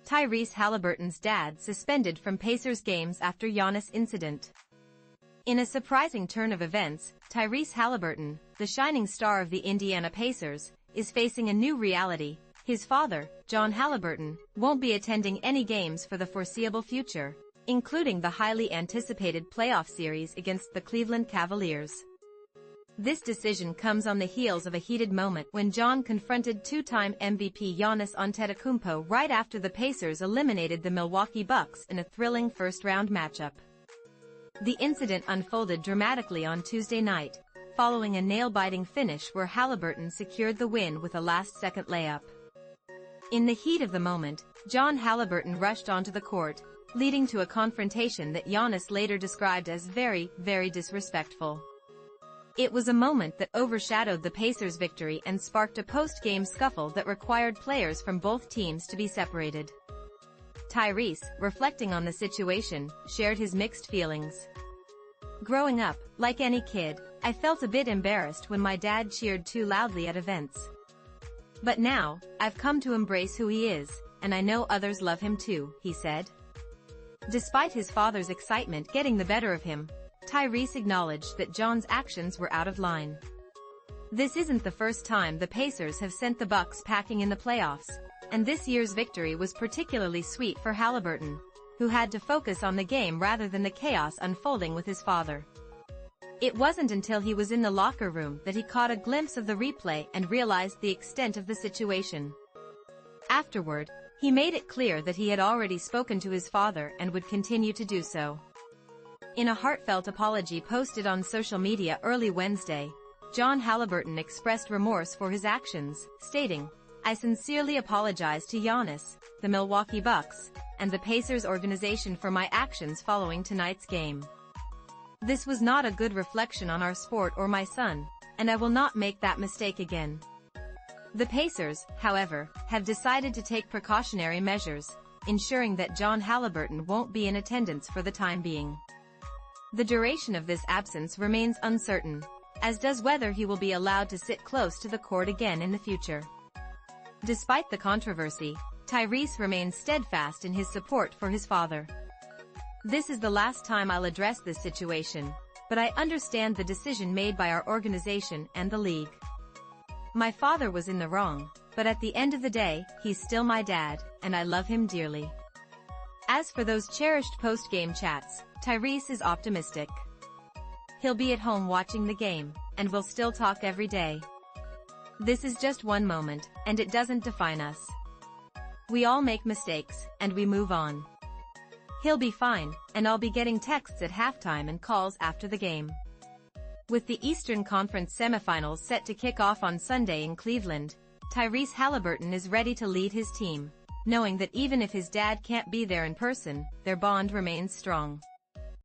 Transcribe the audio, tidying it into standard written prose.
Tyrese Haliburton's dad suspended from Pacers games after Giannis incident. In a surprising turn of events, Tyrese Haliburton, the shining star of the Indiana Pacers, is facing a new reality. His father, John Haliburton, won't be attending any games for the foreseeable future, including the highly anticipated playoff series against the Cleveland Cavaliers. This decision comes on the heels of a heated moment when John confronted two-time MVP Giannis Antetokounmpo right after the Pacers eliminated the Milwaukee Bucks in a thrilling first-round matchup. The incident unfolded dramatically on Tuesday night, following a nail-biting finish where Haliburton secured the win with a last-second layup. In the heat of the moment, John Haliburton rushed onto the court, leading to a confrontation that Giannis later described as very, very disrespectful. It was a moment that overshadowed the Pacers' victory and sparked a post-game scuffle that required players from both teams to be separated. Tyrese, reflecting on the situation, shared his mixed feelings. "Growing up, like any kid, I felt a bit embarrassed when my dad cheered too loudly at events. But now, I've come to embrace who he is, and I know others love him too," he said. Despite his father's excitement getting the better of him, Tyrese acknowledged that John's actions were out of line. "This isn't the first time the Pacers have sent the Bucks packing in the playoffs, and this year's victory was particularly sweet for Haliburton, who had to focus on the game rather than the chaos unfolding with his father. It wasn't until he was in the locker room that he caught a glimpse of the replay and realized the extent of the situation. Afterward, he made it clear that he had already spoken to his father and would continue to do so. In a heartfelt apology posted on social media early Wednesday, John Haliburton expressed remorse for his actions, stating, "I sincerely apologize to Giannis, the Milwaukee Bucks, and the Pacers organization for my actions following tonight's game. This was not a good reflection on our sport or my son, and I will not make that mistake again." The Pacers, however, have decided to take precautionary measures, ensuring that John Haliburton won't be in attendance for the time being. The duration of this absence remains uncertain, as does whether he will be allowed to sit close to the court again in the future. Despite the controversy, Tyrese remains steadfast in his support for his father. "This is the last time I'll address this situation, but I understand the decision made by our organization and the league. My father was in the wrong, but at the end of the day, he's still my dad, and I love him dearly." As for those cherished post-game chats, Tyrese is optimistic. "He'll be at home watching the game, and we'll still talk every day. This is just one moment, and it doesn't define us. We all make mistakes, and we move on. He'll be fine, and I'll be getting texts at halftime and calls after the game." With the Eastern Conference semifinals set to kick off on Sunday in Cleveland, Tyrese Haliburton is ready to lead his team, knowing that even if his dad can't be there in person, their bond remains strong.